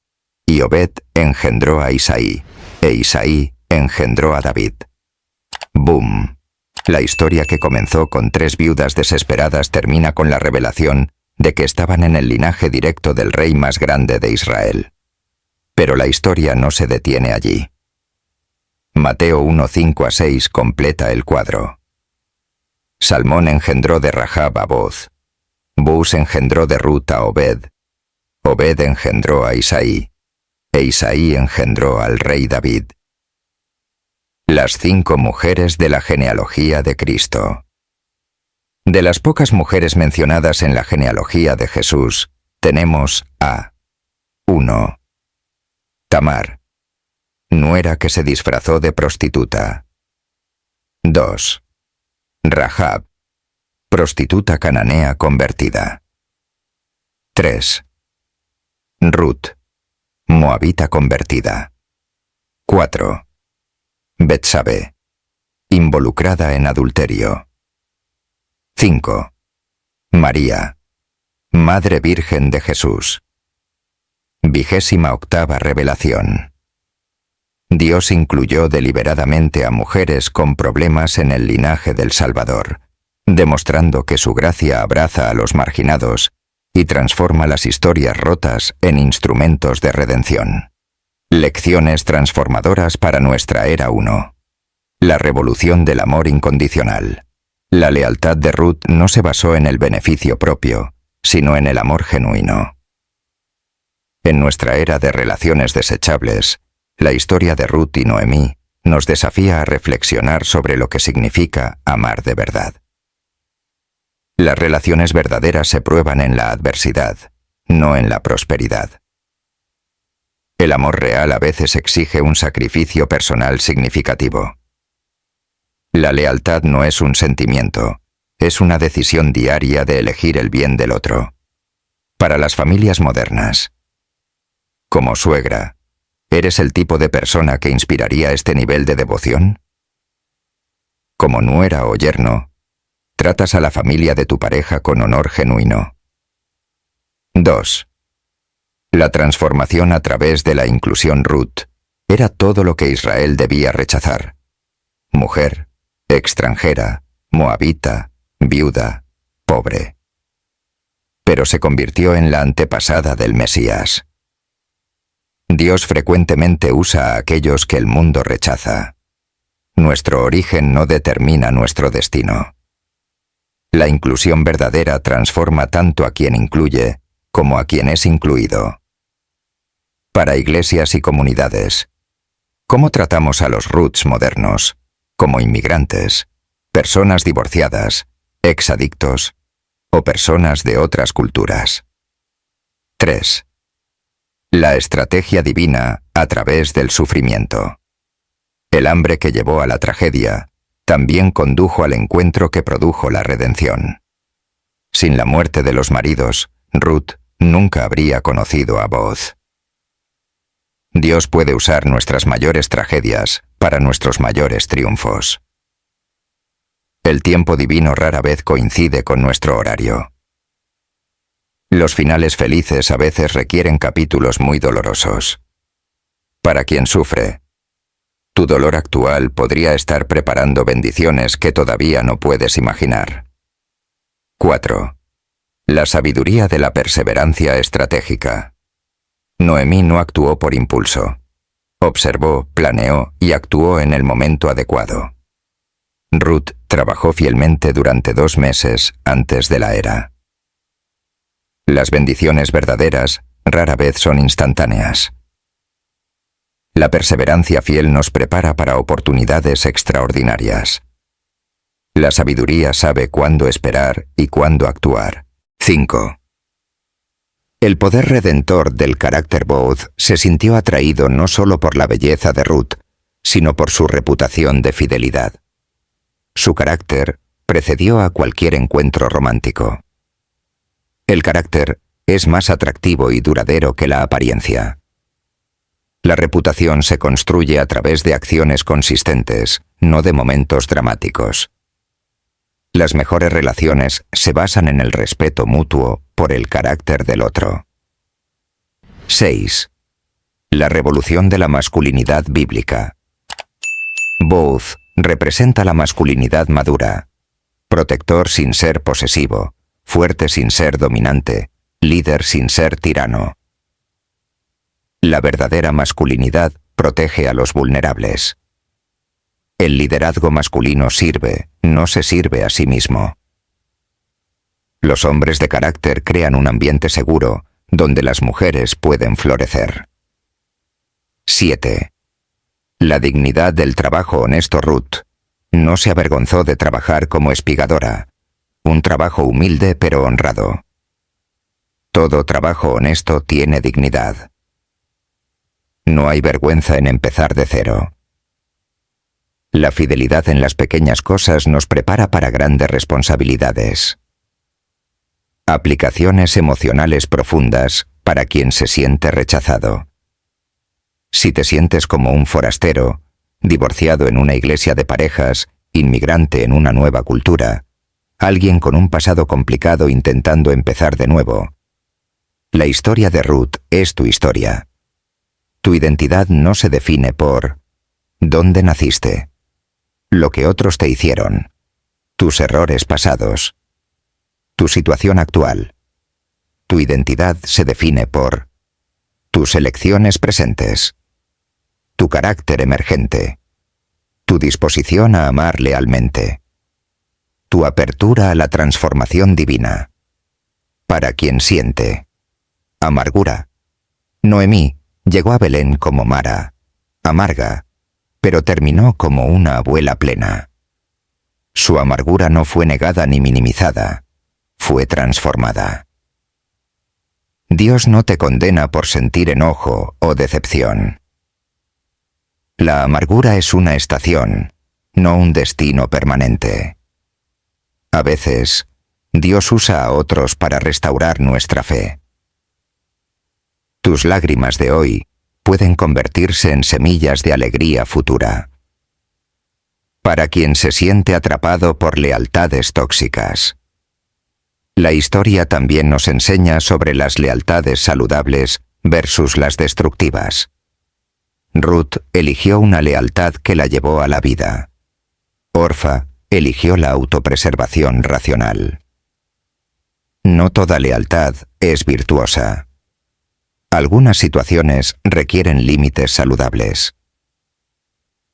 Y Obed engendró a Isaí, e Isaí engendró a David. ¡Boom! La historia que comenzó con 3 viudas desesperadas termina con la revelación de que estaban en el linaje directo del rey más grande de Israel. Pero la historia no se detiene allí. Mateo 1:5-6 completa el cuadro. Salmón engendró de Rahab a Boz. Buz engendró de Rut a Obed. Obed engendró a Isaí. E Isaí engendró al rey David. Las 5 mujeres de la genealogía de Cristo. De las pocas mujeres mencionadas en la genealogía de Jesús, tenemos a 1. Tamar, nuera que se disfrazó de prostituta. 2. Rahab, prostituta cananea convertida. 3. Rut, moabita convertida. 4. Betsabé, involucrada en adulterio. 5. María, Madre Virgen de Jesús. 28ª revelación. Dios incluyó deliberadamente a mujeres con problemas en el linaje del Salvador, demostrando que su gracia abraza a los marginados y transforma las historias rotas en instrumentos de redención. Lecciones transformadoras para nuestra era 1. La revolución del amor incondicional. La lealtad de Ruth no se basó en el beneficio propio, sino en el amor genuino. En nuestra era de relaciones desechables, la historia de Ruth y Noemí nos desafía a reflexionar sobre lo que significa amar de verdad. Las relaciones verdaderas se prueban en la adversidad, no en la prosperidad. El amor real a veces exige un sacrificio personal significativo. La lealtad no es un sentimiento, es una decisión diaria de elegir el bien del otro. Para las familias modernas. Como suegra, ¿eres el tipo de persona que inspiraría este nivel de devoción? Como nuera o yerno, ¿tratas a la familia de tu pareja con honor genuino? 2. La transformación a través de la inclusión Ruth era todo lo que Israel debía rechazar. Mujer, extranjera, moabita, viuda, pobre. Pero se convirtió en la antepasada del Mesías. Dios frecuentemente usa a aquellos que el mundo rechaza. Nuestro origen no determina nuestro destino. La inclusión verdadera transforma tanto a quien incluye como a quien es incluido. Para iglesias y comunidades, ¿cómo tratamos a los Ruths modernos, como inmigrantes, personas divorciadas, exadictos o personas de otras culturas? 3. La estrategia divina a través del sufrimiento. El hambre que llevó a la tragedia también condujo al encuentro que produjo la redención. Sin la muerte de los maridos, Ruth nunca habría conocido a Booz. Dios puede usar nuestras mayores tragedias para nuestros mayores triunfos. El tiempo divino rara vez coincide con nuestro horario. Los finales felices a veces requieren capítulos muy dolorosos. Para quien sufre, tu dolor actual podría estar preparando bendiciones que todavía no puedes imaginar. 4. La sabiduría de la perseverancia estratégica. Noemí no actuó por impulso. Observó, planeó y actuó en el momento adecuado. Ruth trabajó fielmente durante 2 meses antes de la era. Las bendiciones verdaderas rara vez son instantáneas. La perseverancia fiel nos prepara para oportunidades extraordinarias. La sabiduría sabe cuándo esperar y cuándo actuar. 5. El poder redentor del carácter Booz se sintió atraído no solo por la belleza de Ruth, sino por su reputación de fidelidad. Su carácter precedió a cualquier encuentro romántico. El carácter es más atractivo y duradero que la apariencia. La reputación se construye a través de acciones consistentes, no de momentos dramáticos. Las mejores relaciones se basan en el respeto mutuo por el carácter del otro. 6. La revolución de la masculinidad bíblica. Booth representa la masculinidad madura, protector sin ser posesivo, fuerte sin ser dominante, líder sin ser tirano. La verdadera masculinidad protege a los vulnerables. El liderazgo masculino sirve, no se sirve a sí mismo. Los hombres de carácter crean un ambiente seguro donde las mujeres pueden florecer. 7. La dignidad del trabajo honesto. Ruth no se avergonzó de trabajar como espigadora, un trabajo humilde pero honrado. Todo trabajo honesto tiene dignidad. No hay vergüenza en empezar de cero. La fidelidad en las pequeñas cosas nos prepara para grandes responsabilidades. Aplicaciones emocionales profundas para quien se siente rechazado. Si te sientes como un forastero, divorciado en una iglesia de parejas, inmigrante en una nueva cultura, alguien con un pasado complicado intentando empezar de nuevo, la historia de Ruth es tu historia. Tu identidad no se define por dónde naciste, lo que otros te hicieron, tus errores pasados, tu situación actual. Tu identidad se define por tus elecciones presentes, tu carácter emergente, tu disposición a amar lealmente, tu apertura a la transformación divina. Para quien siente amargura. Noemí llegó a Belén como Mara, amarga, pero terminó como una abuela plena. Su amargura no fue negada ni minimizada, fue transformada. Dios no te condena por sentir enojo o decepción. La amargura es una estación, no un destino permanente. A veces, Dios usa a otros para restaurar nuestra fe. Tus lágrimas de hoy pueden convertirse en semillas de alegría futura. Para quien se siente atrapado por lealtades tóxicas. La historia también nos enseña sobre las lealtades saludables versus las destructivas. Ruth eligió una lealtad que la llevó a la vida. Orfa eligió la autopreservación racional. No toda lealtad es virtuosa. Algunas situaciones requieren límites saludables.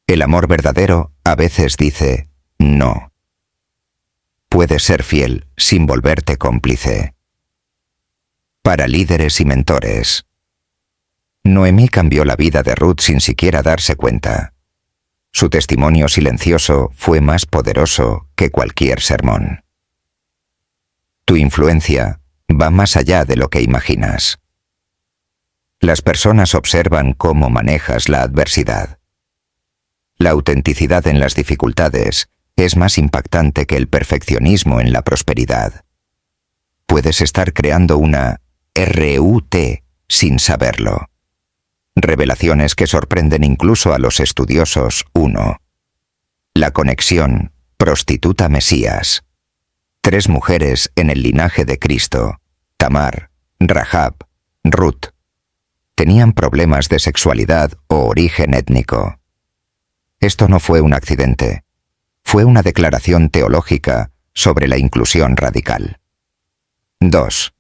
El amor verdadero a veces dice no. Puedes ser fiel sin volverte cómplice. Para líderes y mentores. Noemí cambió la vida de Ruth sin siquiera darse cuenta. Su testimonio silencioso fue más poderoso que cualquier sermón. Tu influencia va más allá de lo que imaginas. Las personas observan cómo manejas la adversidad. La autenticidad en las dificultades es más impactante que el perfeccionismo en la prosperidad. Puedes estar creando una RUT sin saberlo. Revelaciones que sorprenden incluso a los estudiosos. 1. La conexión, prostituta Mesías. 3 mujeres en el linaje de Cristo, Tamar, Rahab, Ruth, tenían problemas de sexualidad o origen étnico. Esto no fue un accidente, fue una declaración teológica sobre la inclusión radical. 2.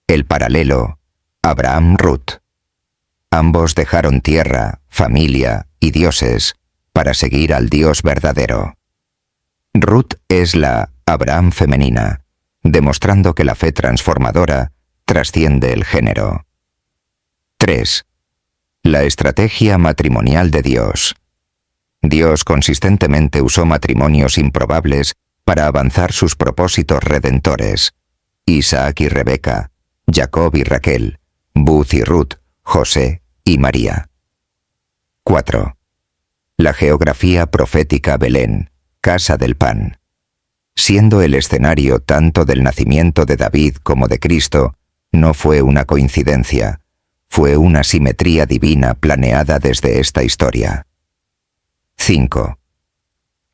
El paralelo, Abraham-Ruth. Ambos dejaron tierra, familia y dioses para seguir al Dios verdadero. Ruth es la Abraham femenina, demostrando que la fe transformadora trasciende el género. 3. La estrategia matrimonial de Dios. Dios consistentemente usó matrimonios improbables para avanzar sus propósitos redentores. Isaac y Rebeca, Jacob y Raquel, Booth y Ruth, José y María. 4. La geografía profética Belén, casa del pan. Siendo el escenario tanto del nacimiento de David como de Cristo, no fue una coincidencia, fue una simetría divina planeada desde esta historia. 5.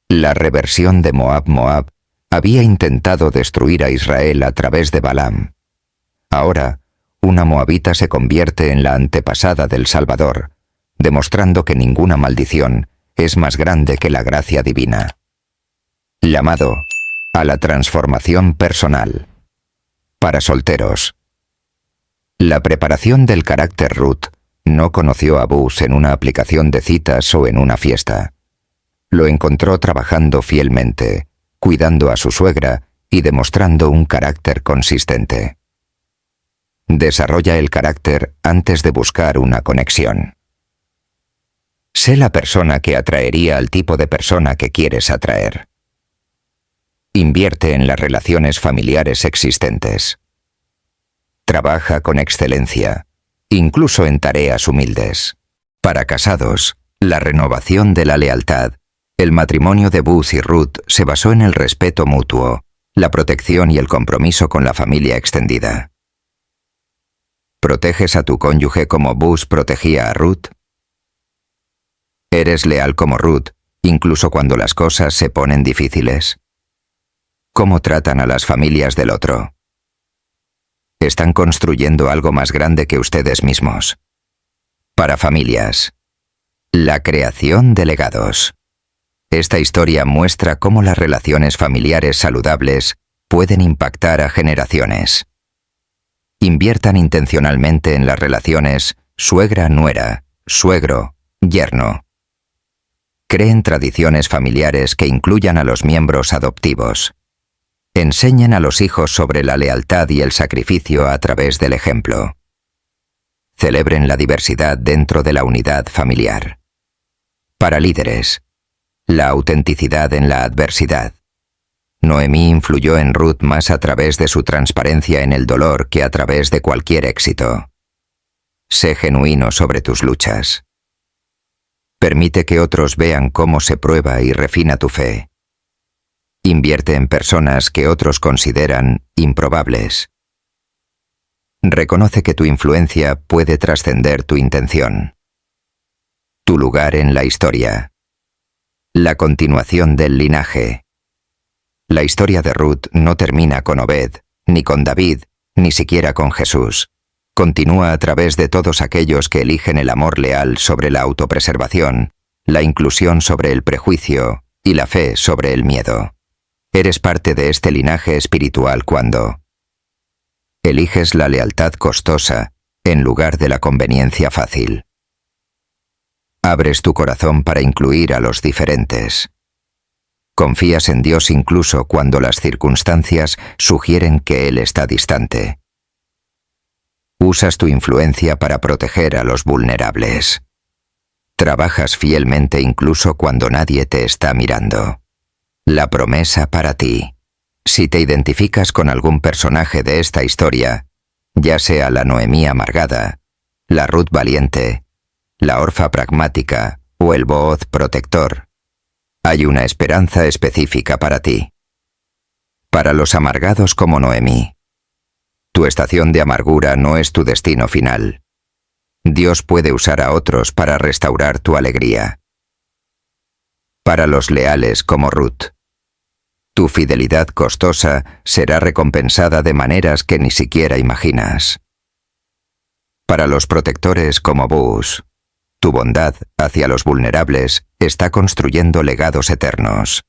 La reversión de Moab había intentado destruir a Israel a través de Balaam. Ahora, una moabita se convierte en la antepasada del Salvador, demostrando que ninguna maldición es más grande que la gracia divina. Llamado a la transformación personal. Para solteros. La preparación del carácter Ruth no conoció a Boaz en una aplicación de citas o en una fiesta. Lo encontró trabajando fielmente, cuidando a su suegra y demostrando un carácter consistente. Desarrolla el carácter antes de buscar una conexión. Sé la persona que atraería al tipo de persona que quieres atraer. Invierte en las relaciones familiares existentes. Trabaja con excelencia, incluso en tareas humildes. Para casados, la renovación de la lealtad. El matrimonio de Boaz y Ruth se basó en el respeto mutuo, la protección y el compromiso con la familia extendida. ¿Proteges a tu cónyuge como Boaz protegía a Ruth? ¿Eres leal como Ruth, incluso cuando las cosas se ponen difíciles? ¿Cómo tratan a las familias del otro? Están construyendo algo más grande que ustedes mismos. Para familias. La creación de legados. Esta historia muestra cómo las relaciones familiares saludables pueden impactar a generaciones. Inviertan intencionalmente en las relaciones suegra-nuera, suegro-yerno. Creen tradiciones familiares que incluyan a los miembros adoptivos. Enseñen a los hijos sobre la lealtad y el sacrificio a través del ejemplo. Celebren la diversidad dentro de la unidad familiar. Para líderes. La autenticidad en la adversidad. Noemí influyó en Ruth más a través de su transparencia en el dolor que a través de cualquier éxito. Sé genuino sobre tus luchas. Permite que otros vean cómo se prueba y refina tu fe. Invierte en personas que otros consideran improbables. Reconoce que tu influencia puede trascender tu intención. Tu lugar en la historia. La continuación del linaje. La historia de Ruth no termina con Obed, ni con David, ni siquiera con Jesús. Continúa a través de todos aquellos que eligen el amor leal sobre la autopreservación, la inclusión sobre el prejuicio y la fe sobre el miedo. Eres parte de este linaje espiritual cuando eliges la lealtad costosa en lugar de la conveniencia fácil. Abres tu corazón para incluir a los diferentes. Confías en Dios incluso cuando las circunstancias sugieren que Él está distante. Usas tu influencia para proteger a los vulnerables. Trabajas fielmente incluso cuando nadie te está mirando. La promesa para ti. Si te identificas con algún personaje de esta historia, ya sea la Noemí amargada, la Ruth valiente, la Orfa pragmática o el Booz protector, hay una esperanza específica para ti. Para los amargados como Noemí, tu estación de amargura no es tu destino final. Dios puede usar a otros para restaurar tu alegría. Para los leales como Ruth, tu fidelidad costosa será recompensada de maneras que ni siquiera imaginas. Para los protectores como Boaz, tu bondad hacia los vulnerables está construyendo legados eternos.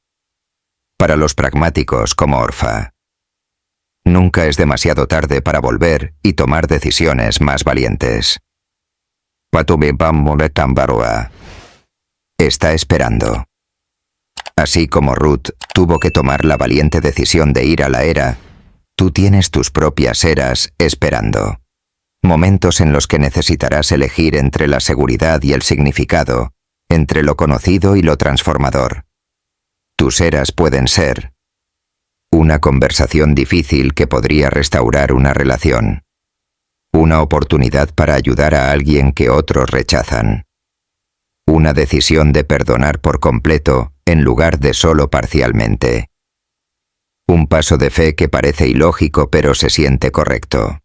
Para los pragmáticos como Orfa, nunca es demasiado tarde para volver y tomar decisiones más valientes. Está esperando. Así como Ruth tuvo que tomar la valiente decisión de ir a la era, tú tienes tus propias eras esperando. Momentos en los que necesitarás elegir entre la seguridad y el significado, entre lo conocido y lo transformador. Tus eras pueden ser una conversación difícil que podría restaurar una relación, una oportunidad para ayudar a alguien que otros rechazan, una decisión de perdonar por completo en lugar de solo parcialmente, un paso de fe que parece ilógico pero se siente correcto,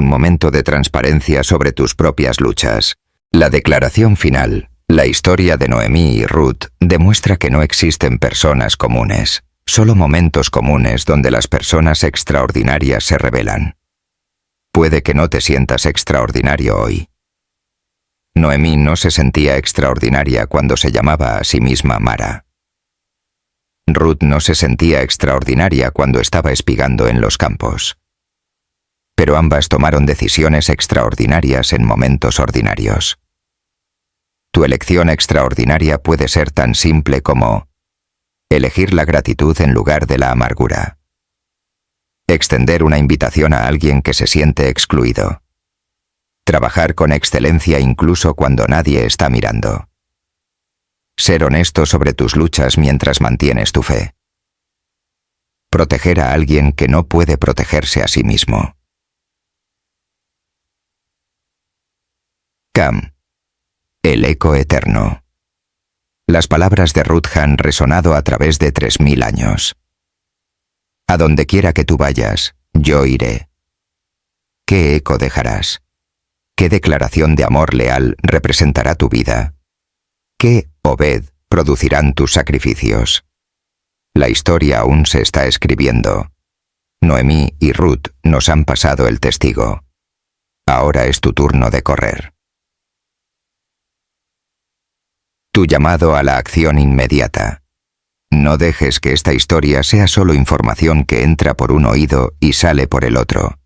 un momento de transparencia sobre tus propias luchas. La declaración final, la historia de Noemí y Ruth, demuestra que no existen personas comunes, solo momentos comunes donde las personas extraordinarias se revelan. Puede que no te sientas extraordinario hoy. Noemí no se sentía extraordinaria cuando se llamaba a sí misma Mara. Ruth no se sentía extraordinaria cuando estaba espigando en los campos. Pero ambas tomaron decisiones extraordinarias en momentos ordinarios. Tu elección extraordinaria puede ser tan simple como elegir la gratitud en lugar de la amargura. Extender una invitación a alguien que se siente excluido. Trabajar con excelencia incluso cuando nadie está mirando. Ser honesto sobre tus luchas mientras mantienes tu fe. Proteger a alguien que no puede protegerse a sí mismo. Cam. El eco eterno. Las palabras de Ruth han resonado a través de 3000 años. A donde quiera que tú vayas, yo iré. ¿Qué eco dejarás? ¿Qué declaración de amor leal representará tu vida? ¿Qué, Obed, producirán tus sacrificios? La historia aún se está escribiendo. Noemí y Ruth nos han pasado el testigo. Ahora es tu turno de correr. Tu llamado a la acción inmediata. No dejes que esta historia sea solo información que entra por un oído y sale por el otro.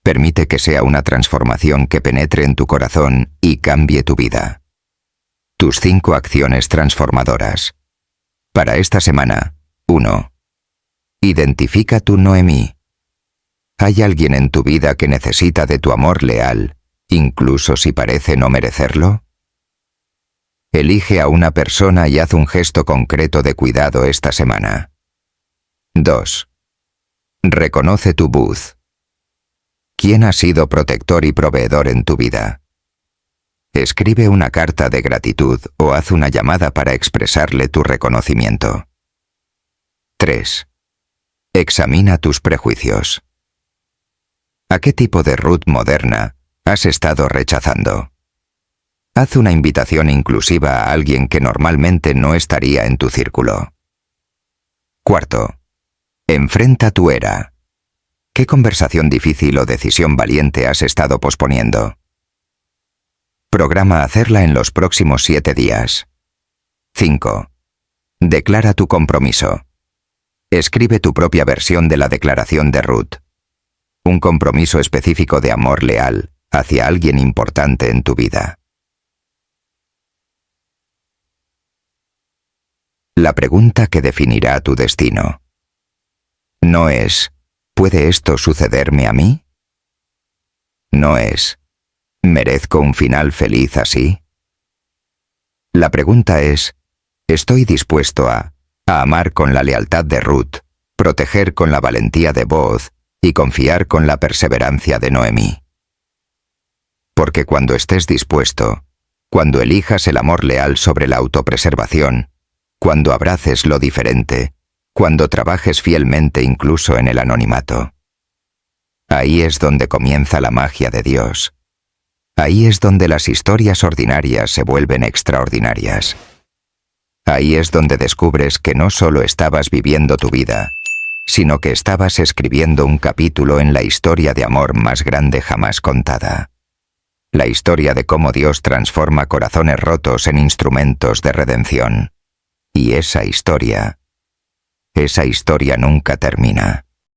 Permite que sea una transformación que penetre en tu corazón y cambie tu vida. Tus 5 acciones transformadoras. Para esta semana, 1. Identifica tu Noemí. ¿Hay alguien en tu vida que necesita de tu amor leal, incluso si parece no merecerlo? Elige a una persona y haz un gesto concreto de cuidado esta semana. 2. Reconoce tu Booth. ¿Quién ha sido protector y proveedor en tu vida? Escribe una carta de gratitud o haz una llamada para expresarle tu reconocimiento. 3. Examina tus prejuicios. ¿A qué tipo de Ruth moderna has estado rechazando? Haz una invitación inclusiva a alguien que normalmente no estaría en tu círculo. 4. Enfrenta tu era. ¿Qué conversación difícil o decisión valiente has estado posponiendo? Programa hacerla en los próximos 7 días. 5. Declara tu compromiso. Escribe tu propia versión de la declaración de Ruth. Un compromiso específico de amor leal hacia alguien importante en tu vida. La pregunta que definirá tu destino. No es, ¿puede esto sucederme a mí? No es, ¿merezco un final feliz así? La pregunta es, ¿estoy dispuesto a amar con la lealtad de Ruth, proteger con la valentía de Booz y confiar con la perseverancia de Noemí? Porque cuando estés dispuesto, cuando elijas el amor leal sobre la autopreservación, cuando abraces lo diferente, cuando trabajes fielmente incluso en el anonimato. Ahí es donde comienza la magia de Dios. Ahí es donde las historias ordinarias se vuelven extraordinarias. Ahí es donde descubres que no solo estabas viviendo tu vida, sino que estabas escribiendo un capítulo en la historia de amor más grande jamás contada. La historia de cómo Dios transforma corazones rotos en instrumentos de redención. Y esa historia nunca termina.